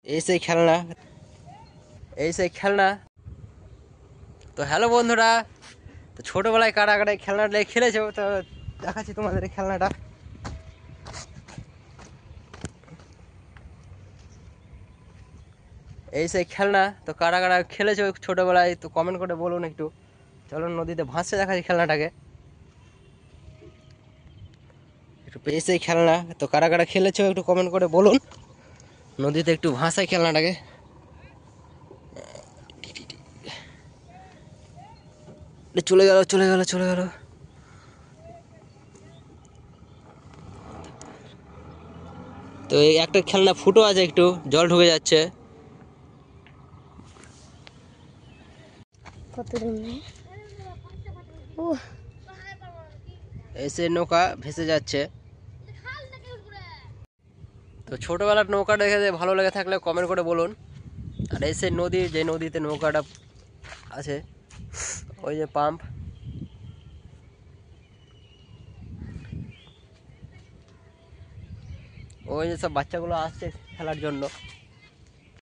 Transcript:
এই সেই খেলনা, এই সেই খেলনা। তো হ্যালো বন্ধুরা, তো ছোটোবেলায় কারা কারা এই খেলনাটা নিয়ে খেলেছো, তো দেখাচ্ছি তোমাদের এই খেলনাটা। এই সেই খেলনা, তো কারা কারা খেলেছো ছোটোবেলায় তো কমেন্ট করে বলুন একটু। চলো নদীতে ভাসছে দেখাচ্ছি খেলনাটাকে একটু। এই সেই খেলনা, তো কারা কারা খেলেছো একটু কমেন্ট করে বলুন। নদীতে একটু ভাসাই খেলনাটাকে। চলে গেল চলে গেল চলে গেল। তো এই একটা খেলনা ফুটো আছে, একটু জল ঢুকে যাচ্ছে। এসে নৌকা ভেসে যাচ্ছে। তো ছোটোবেলার নৌকা দেখে ভালো লেগে থাকলে কমেন্ট করে বলুন। আর এসে নদী, যে নদীতে নৌকাটা আছে, ওই যে পাম্প, ওই যে সব বাচ্চাগুলো আসছে খেলার জন্য।